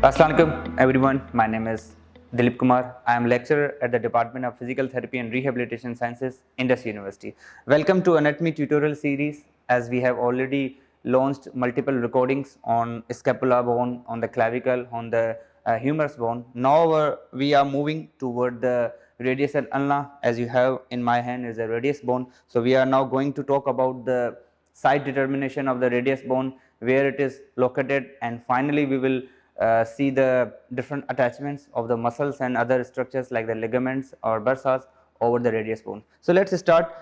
Assalamualaikum everyone, my name is Dilip Kumar. I am lecturer at the Department of Physical Therapy and Rehabilitation Sciences, Indus University. Welcome to Anatomy tutorial series, as we have already launched multiple recordings on scapula bone, on the clavicle, on the humerus bone. Now we are moving toward the radius and ulna. As you have in my hand is a radius bone. So we are now going to talk about the site determination of the radius bone, where it is located, and finally we will see the different attachments of the muscles and other structures like the ligaments or bursas over the radius bone. So let us start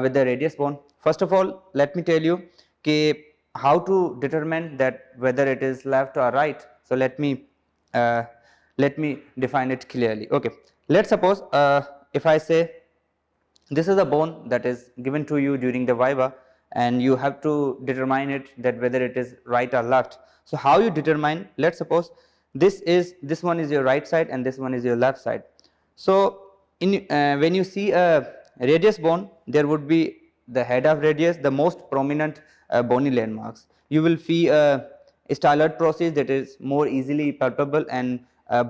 with the radius bone. First of all, let me tell you how to determine that whether it is left or right. So let me define it clearly. Okay, let's suppose if I say this is a bone that is given to you during the viva, and you have to determine it that whether it is right or left. So how you determine? Let's suppose this one is your right side and this one is your left side. So when you see a radius bone, there would be the head of radius, the most prominent bony landmarks. You will see a styloid process that is more easily palpable, and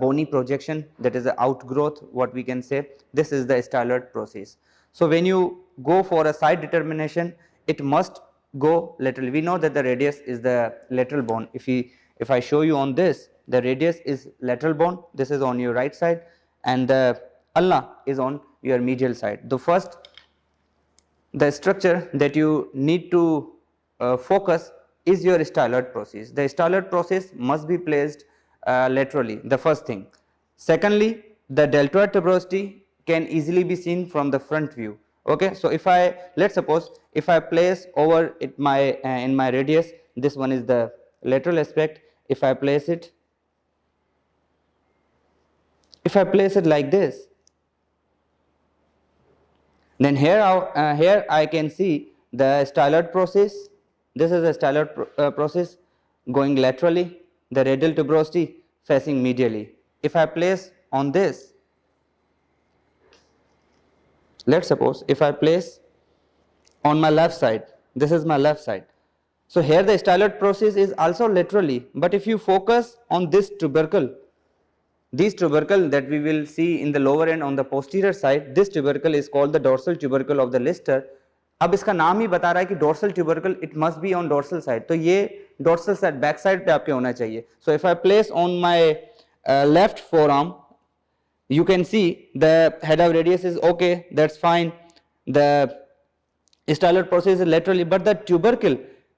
bony projection, that is the outgrowth, what we can say. This is the styloid process. So when you go for a site determination, it must go laterally. We know that the radius is the lateral bone. If I show you on this, the radius is lateral bone, this is on your right side, and the ulna is on your medial side. The structure that you need to focus is your styloid process. The styloid process must be placed laterally, the first thing. Secondly, the deltoid tuberosity can easily be seen from the front view. Okay, so let's suppose if I place over it in my radius, this one is the lateral aspect. If I place it like this, then here I can see the styloid process. This is a styloid process going laterally, the radial tuberosity facing medially. If I place on this, let's suppose if I place on my left side, this is my left side. So here the styloid process is also laterally, but if you focus on this tubercle, these tubercle that we will see in the lower end on the posterior side, this tubercle is called the dorsal tubercle of the Lister. अब इसका नाम ही बता रहा है कि dorsal tubercle, it must be on dorsal side. तो ये dorsal side, back side पे आपके होना चाहिए. So if I place on my left forearm, you can see the head of radius is okay, that's fine. The styloid process is laterally, but the tubercle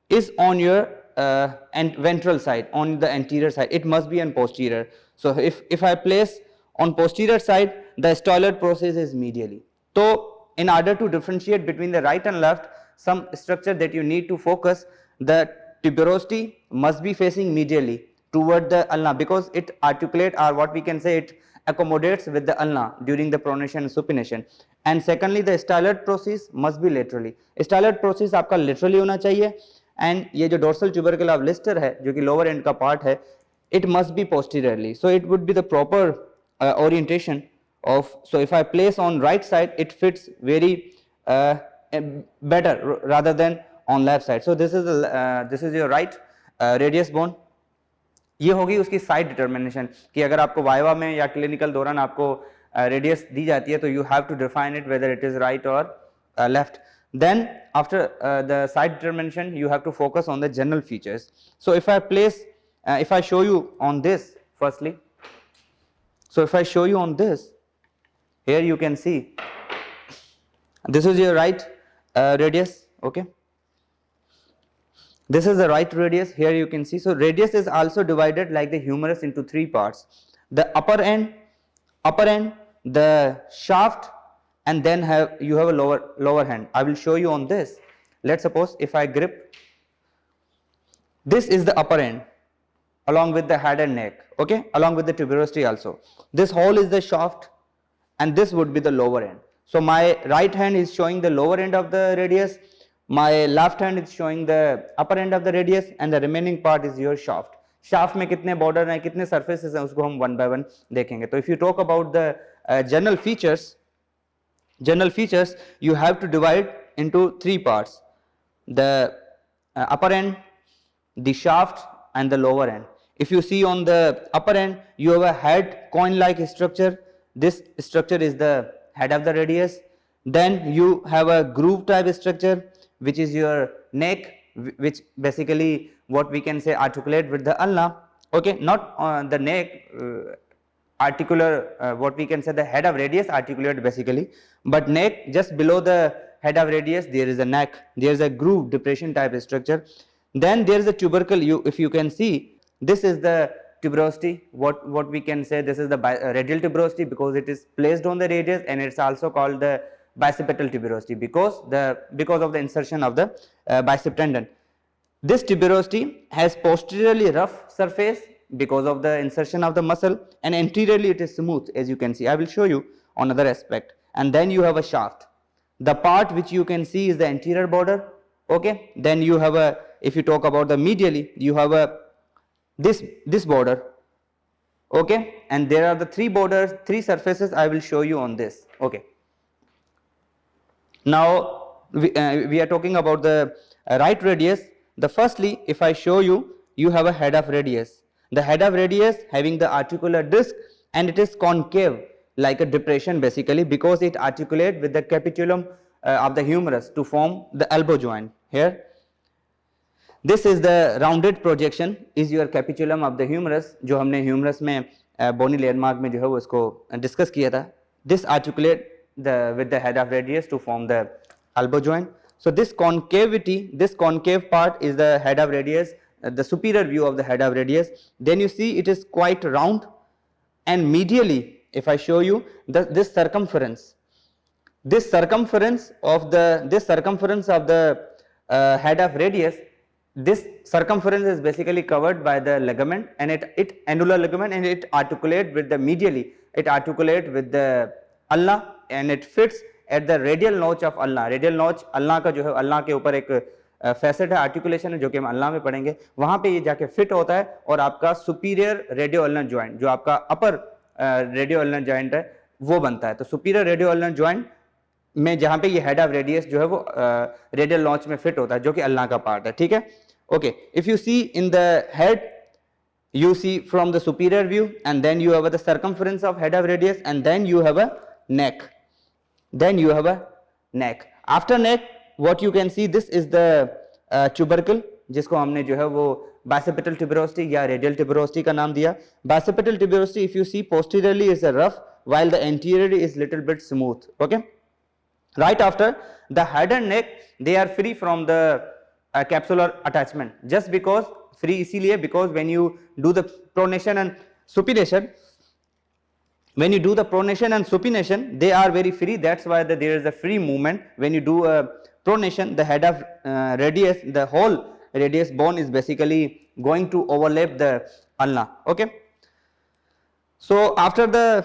is on your and ventral side, on the anterior side. It must be on posterior. So if I place on posterior side, the styloid process is medially. So in order to differentiate between the right and left, some structure that you need to focus, the tuberosity must be facing medially toward the ulna, because it articulate, or what we can say, it accommodates with the ulna during the pronation and supination. And secondly, the styloid process must be laterally. Styloid process आपका laterally होना चाहिए, and ये जो dorsal tubercle of Lister है, जो कि lower end का part है, it must be posteriorly. So it would be the proper orientation of. So if I place on right side, it fits very better rather than on left side. So this is your right radius bone. ये होगी उसकी side determination, कि अगर आपको viva में या clinical दौरान आपको रेडियस दी जाती है, तो you have to define it whether it is right और left. Then after the side determination, you have to focus on the general features. So if I show you on this firstly, so if I show you on this, here you can see this is your right radius. Okay, this is the right radius. Here you can see, so radius is also divided like the humerus into three parts: the upper end, the shaft, and then you have a lower hand. I will show you on this. Let's suppose if I grip, this is the upper end along with the head and neck, okay, along with the tuberosity also. This hole is the shaft, and this would be the lower end. So my right hand is showing the lower end of the radius, my left hand is showing the upper end of the radius, and the remaining part is your shaft. Shaft में कितने border हैं, कितने surfaces हैं, उसको हम one by one देखेंगे. तो if you talk about the general features, you have to divide into three parts: the upper end, the shaft, and the lower end. If you see on the upper end, you have a head coin-like structure. This structure is the head of the radius. Then you have a groove type structure, which is your neck, which basically what we can say articulate with the ulna. Okay, not the neck articular, what we can say the head of radius articulate basically, but neck just below the head of radius there is a neck, there is a groove depression type structure. Then there is a tubercle. If you can see, this is the tuberosity, what we can say, this is the radial tuberosity because it is placed on the radius, and it's also called the bicipital tuberosity because of the insertion of the bicep tendon. This tuberosity has posteriorly rough surface because of the insertion of the muscle, and anteriorly it is smooth, as you can see. I will show you on another aspect. And then you have a shaft. The part which you can see is the anterior border. Okay, then you have a, if you talk about the medially, you have a this border. Okay, and there are the three borders, three surfaces I will show you on this. Okay, now we are talking about the right radius. The firstly, if I show you, you have a head of radius. The head of radius having the articular disc, and it is concave like a depression basically because it articulate with the capitulum of the humerus to form the elbow joint. Here, this is the rounded projection is your capitulum of the humerus, जो हमने humerus में bony landmark में जो है वो इसको discuss किया था. This articulate with the head of radius to form the elbow joint. So this concavity, this concave part is the head of radius, the superior view of the head of radius. Then you see it is quite round, and medially, if I show you this circumference of the head of radius, this circumference is basically covered by the ligament, and it annular ligament, and it articulate with the medially, it articulate with the ulna, and it fits at the radial notch of ulna. Radial notch ulna का जो है, ulna के ऊपर एक facet है, articulation है, जो कि हम अल्ना में पढ़ेंगे, वहां पे ये जाके फिट होता है और आपका सुपीरियर रेडियो अल्नर ज्वाइंट, जो आपका अपर रेडियो अल्नर ज्वाइंट है, वो बनता है. तो सुपीरियर रेडियो अल्नर ज्वाइंट में जहां पे ये हेड ऑफ रेडियस जो है वो रेडियल नॉच में फिट होता है, जो कि अल्ना का पार्ट है. ठीक है. Okay, if you see in the head, you see from the superior view, and then you have the circumference of head of radius, and then you have a neck. After neck, what you can see, this is the tubercle, जिसको हमने जो है वो bicipital tuberosity या radial tuberosity का नाम दिया. Bicipital tuberosity, if you see posteriorly is a rough, while the anteriorly is little bit smooth. Okay. Right after the head and neck, they are free from the capsular attachment. Just because free इसीलिए because when you do the pronation and supination, they are very free. That's why there is a free movement. When you do a pronation, the head of radius, the whole radius bone is basically going to overlap the ulna. Okay. So after the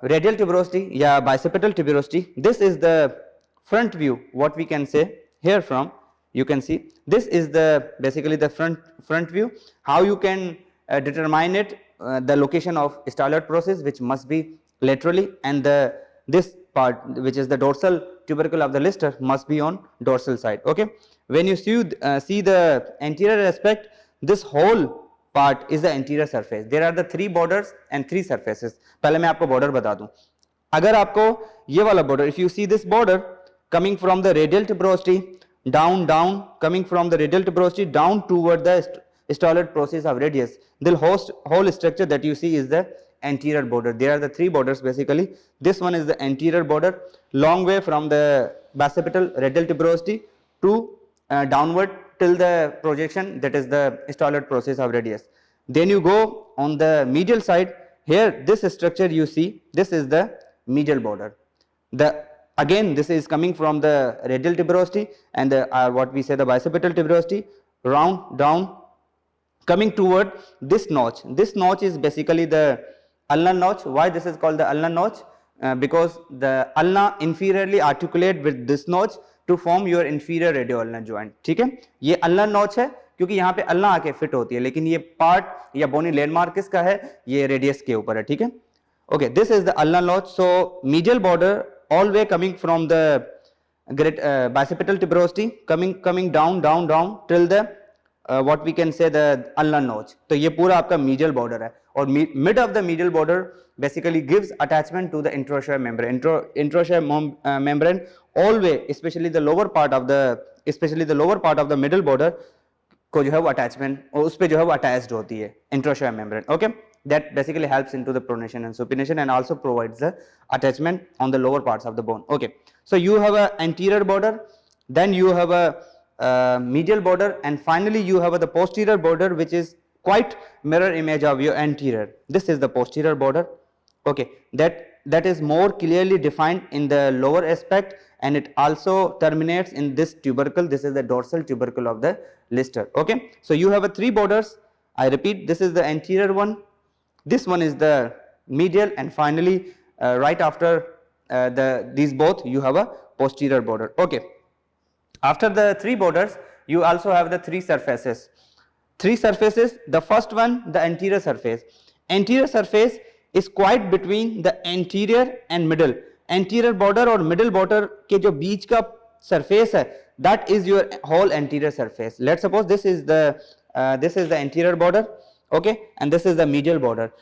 radial tuberosity, yeah, bicipital tuberosity, this is the front view. What we can say here from, you can see this is the basically the front view. How you can determine it, the location of styloid process, which must be laterally, and this part, which is the dorsal tubercle of the Lister, must be on dorsal side. Okay. When you see the anterior aspect, this whole part is the anterior surface. There are the three borders and three surfaces. पहले मैं आपको border बता दूं. अगर आपको ये वाला border, if you see this border coming from the radial tuberosity down, coming from the radial tuberosity down toward the styloid process of radius, the whole structure that you see is the anterior border. There are the three borders basically. This one is the anterior border, long way from the bicipital radial tuberosity to downward till the projection, that is the styloid process of radius. Then you go on the medial side. Here this structure you see, this is the medial border. Again this is coming from the radial tuberosity and what we say the bicipital tuberosity, round down, coming toward this notch. This notch is basically the ulnar notch. Why this is called the ulnar notch? Because the ulna inferiorly articulate with this notch to form your inferior radioulnar joint. ठीक है, ये ulnar notch है क्योंकि यहाँ पे ulna आके fit होती है, लेकिन ये पार्ट या bony landmark किसका है, ये रेडियस के ऊपर है. ठीक है. Okay, this is the ulnar notch. So medial border all way coming from the great bicipital tuberosity, coming down till the what we can say the ulnar notch. तो ये पूरा आपका medial border है और mid of the medial border basically gives attachment to the introshare membrane. Introshare membrane always, especially the lower part of the middle border को जो है वो अटैचमेंट उस पे जो है वो अटैच्ड होती है interosseous membrane. Okay, that basically helps into the pronation and supination and also provides the attachment on the lower parts of the bone. Okay, so you have a anterior border, then you have a medial border, and finally you have the posterior border, which is quite mirror image of your anterior. This is the posterior border. Okay, that is more clearly defined in the lower aspect, and it also terminates in this tubercle. This is the dorsal tubercle of the Lister. Okay, so you have a three borders. I repeat, this is the anterior one, this one is the medial, and finally right after these both you have a posterior border. Okay, after the three borders you also have the three surfaces. The first one, the anterior surface. Anterior surface is quite between the anterior and middle. Anterior border और middle border के जो बीच का surface है, that is your whole anterior surface. Let's suppose this is the anterior border, okay, and this is the medial border.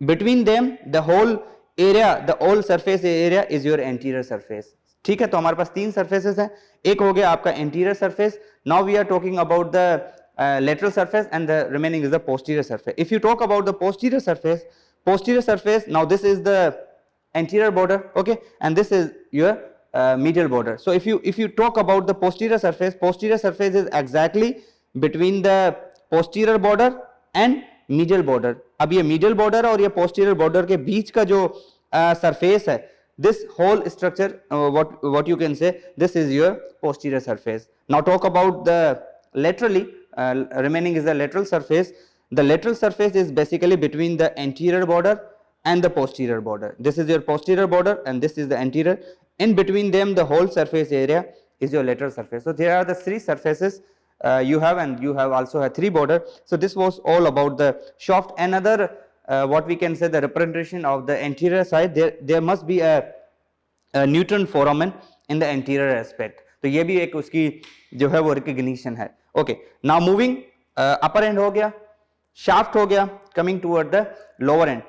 Between them the whole area, the whole surface area is your anterior surface. ठीक है, तो हमारे पास तीन surfaces हैं. एक हो गया आपका anterior surface. Now we are talking about the lateral surface, and the remaining is the posterior surface. If you talk about the posterior surface, now this is the anterior border, okay, and this is your medial border. So if you talk about the posterior surface is exactly between the posterior border and medial border. अब ये medial border और ये posterior border के बीच का जो surface है, this whole structure, what you can say, this is your posterior surface. Now talk about the laterally, remaining is the lateral surface. The lateral surface is basically between the anterior border and the posterior border. This is your posterior border and this is the anterior. In between them the whole surface area is your lateral surface. So there are the three surfaces you have, and you have also a three border. So this was all about the shaft. Another what we can say, the representation of the anterior side, there must be a Newton foramen in the anterior aspect. तो ये भी एक उसकी जो है वो recognition है. Okay, now moving upper end हो गया, shaft हो गया, coming toward the lower end.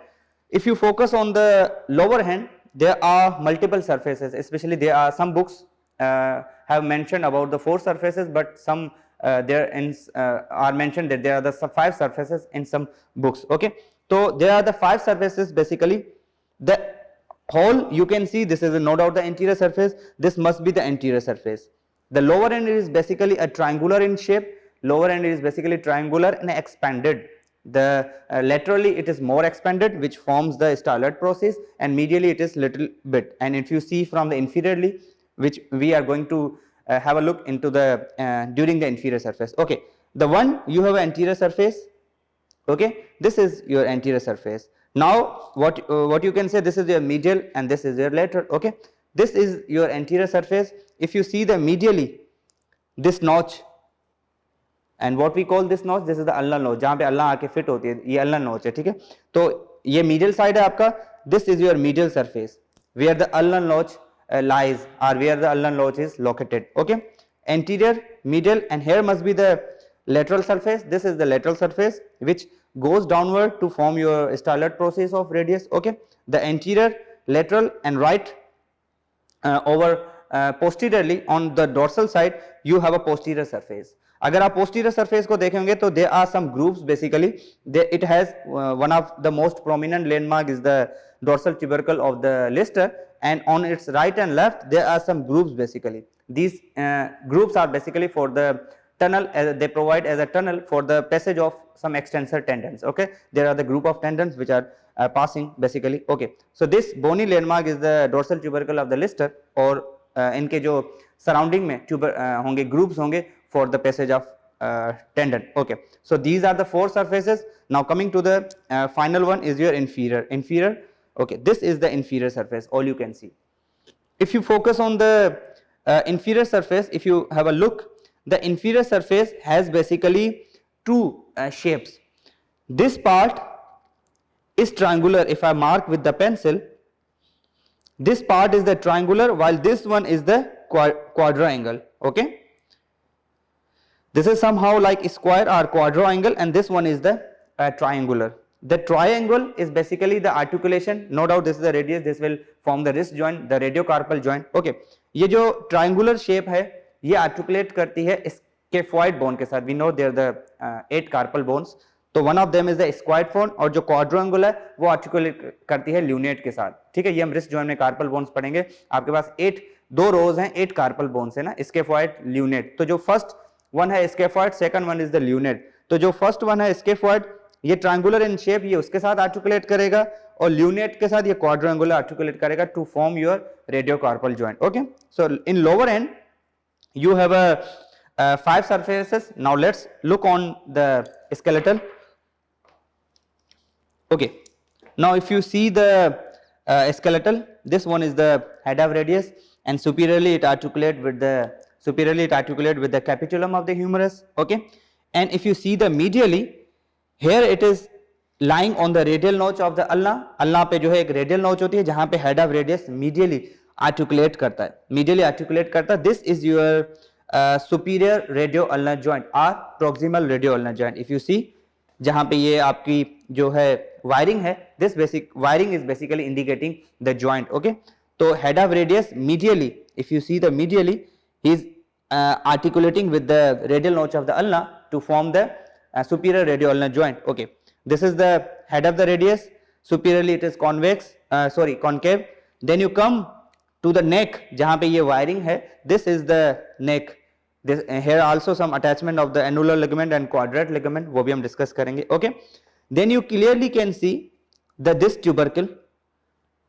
If you focus on the lower end, there are multiple surfaces. Especially there are some books have mentioned about the 4 surfaces, but some are mentioned that there are the 5 surfaces in some books. Okay, so there are the 5 surfaces basically. The whole you can see, this is no doubt the anterior surface. This must be the anterior surface. The lower end is basically a triangular in shape. Lower end is basically triangular and expanded. The laterally it is more expanded, which forms the styloid process, and medially it is little bit. And if you see from the inferiorly, which we are going to have a look into the during the inferior surface. Okay, the one you have an anterior surface. Okay, this is your anterior surface. Now what you can say, this is your medial and this is your lateral. Okay, this is your anterior surface. If you see the medially, this notch, and what we call this notch, this is the ulnar notch, जहाँ पे अल्लाह आके fit होती है, ये ulnar notch है, ठीक है. तो ये medial side है आपका. This is your medial surface where the ulnar notch lies, or where the ulnar notch is located. Okay, anterior, medial, and here must be the lateral surface. This is the lateral surface which goes downward to form your styloid process of radius. Okay, the anterior, lateral, and right over posteriorly on the dorsal side you have a posterior surface. अगर आप posterior surface को देखेंगे तो there are some groups basically. It has one of the most prominent landmark is the dorsal tubercle of the Lister, and on its right and left there are some groups basically. These groups are basically for the tunnel, they provide as a tunnel for the passage of some extensor tendons. Okay, there are the group of tendons which are passing basically. Okay, so this bony landmark is the dorsal tubercle of the Lister, और इनके जो surrounding में होंगे groups होंगे for the passage of tendon. Okay, so these are the 4 surfaces. Now coming to the final one is your inferior. Okay, this is the inferior surface, all you can see. If you focus on the inferior surface, if you have a look, the inferior surface has basically 2 shapes. This part is triangular. If I mark with the pencil, this part is the triangular, while this one is the quadrangle. Okay, This is somehow like square or quadrangle, and this one is the triangular. The triangle is basically the articulation. No doubt this is the radius, this will form the wrist joint, the radiocarpal joint. Okay, ये जो triangular shape है ये articulate करती है scaphoid bone के साथ. We know there are the 8 carpal bones. तो one of them is the squamous bone, और जो quadrangle है वो articulate करती है lunate के साथ. ठीक है, ये हम wrist joint में carpal bones पढ़ेंगे. आपके पास 2 rows हैं, 8 carpal bones है ना, scaphoid, lunate. तो जो first one है scaphoid, second one is the lunate. तो जो first one है scaphoid, ये ट्रायंगुलर इन शेप, ये उसके साथ आर्टिकुलेट करेगा, और ल्यूनेट के साथ ये क्वाड्रेंगुलर आर्टिकुलेट करेगा to form your radiocarpal joint. Okay, so in lower end you have a 5 surfaces. Now let's look on the skeletal. Okay, now if you see the skeletal, this one is the head of radius, and superiorly it articulate with the capitulum of the humerus. Okay, and if you see the medially, here it is lying on the radial notch of the ulna. ulna पे जो है एक radial notch होती है जहाँ पे head of radius medially articulate करता है. This is your superior radio-ulnar joint or proximal radio-ulnar joint. If you see, जहाँ पे ये आपकी जो है wiring है, this basic wiring is basically indicating the joint. Okay, तो head of radius medially, if you see the medially, he is articulating with the radial notch of the ulna to form the superior radio-ulnar joint. Okay, this is the head of the radius. Superiorly it is concave. Then you come to the neck, जहाँ पे ये wiring है, this is the neck. This here also some attachment of the annular ligament and quadrate ligament, वो भी हम discuss करेंगे. Okay, then you clearly can see this tubercle,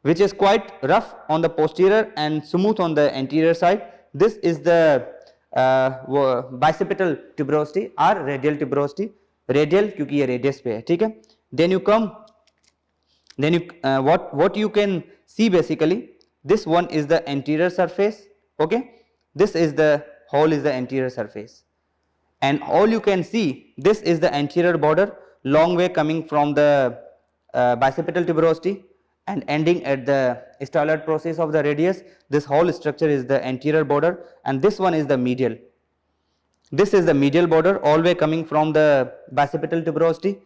which is quite rough on the posterior and smooth on the anterior side. This is the bicipital tuberosity or radial tuberosity. Radial क्योंकि ये radius पे है. ठीक है, then you come, then you what you can see basically, this one is the anterior surface. Okay, this is the whole is the anterior surface, and all you can see, this is the anterior border, long way coming from the bicipital tuberosity and ending at the styloid process of the radius. This whole structure is the anterior border, and this one is the medial. This is the medial border, all way coming from the bicipital tuberosity,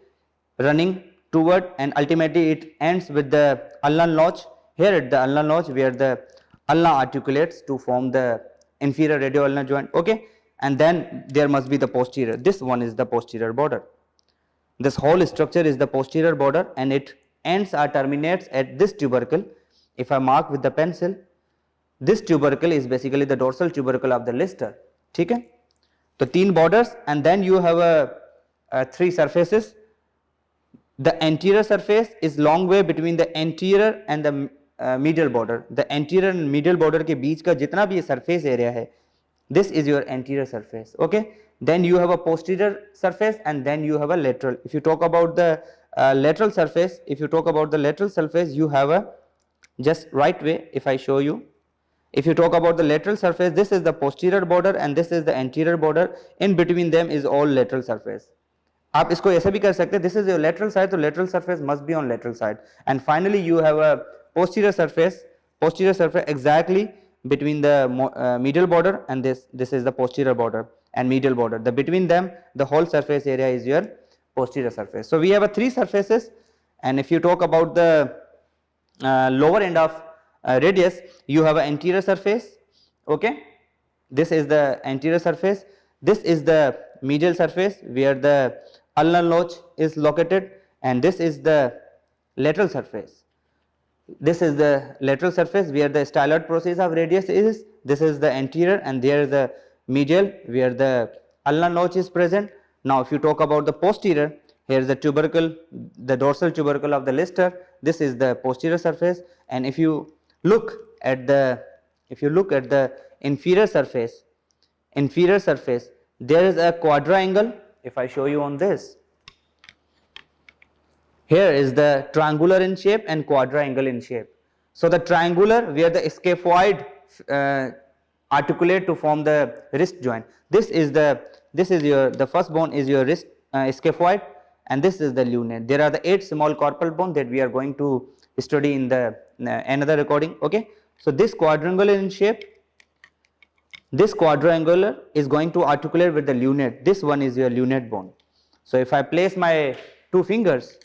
running toward, and ultimately it ends with the ulnar notch. Here at the ulnar notch, where the ulna articulates to form the inferior radio-ulnar joint. Okay, and then there must be the posterior. This one is the posterior border. This whole structure is the posterior border, and it ends or terminates at this tubercle. If I mark with the pencil, this tubercle is basically the dorsal tubercle of the Lister. ठीक है, तो 3 borders, and then you have a 3 surfaces. The anterior surface is long way between the anterior and the medial border. The anterior and medial border के बीच का जितना भी ये surface area है, this is your anterior surface. Okay, then you have a posterior surface, and then you have a lateral. If you talk about the lateral surface, you have a, just right way if I show you, if you talk about the lateral surface, this is the posterior border and this is the anterior border. In between them is all lateral surface. आप इसको ऐसे भी कर सकते हैं, this is your lateral side, तो lateral surface must be on lateral side. And finally you have a posterior surface exactly between the medial border and this is the posterior border and medial border. The between them, the whole surface area is your posterior surface. So we have a 3 surfaces, and if you talk about the lower end of radius, you have an anterior surface. Okay, this is the anterior surface. This is the medial surface where the ulnar notch is located, and this is the lateral surface. This is the lateral surface where the styloid process of radius is. This is the anterior, and there is the medial where the ulnar notch is present. Now if you talk about the posterior, here is the tubercle, the dorsal tubercle of the Lister. This is the posterior surface, and if you look at the inferior surface, there is a quadrangle. If I show you on this, here is the triangular in shape and quadrangle in shape. So the triangular where the scaphoid articulate to form the wrist joint. This is the first bone is your wrist scaphoid, and this is the lunate. There are the 8 small carpal bones that we are going to study in the another recording. Okay, so this quadrangular in shape, This quadrangular is going to articulate with the lunate. This one is your lunate bone. So if I place my two fingers,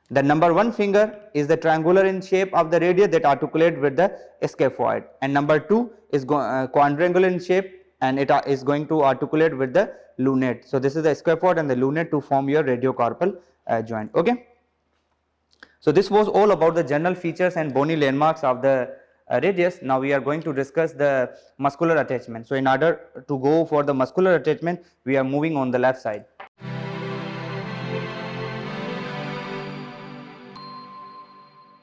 the number 1 finger is the triangular in shape of the radius that articulate with the scaphoid, and number 2 is quadrangular in shape and it is going to articulate with the lunate. So this is the scaphoid and the lunate to form your radiocarpal joint. Okay. So this was all about the general features and bony landmarks of the radius. Now we are going to discuss the muscular attachment. So in order to go for the muscular attachment, we are moving on the left side.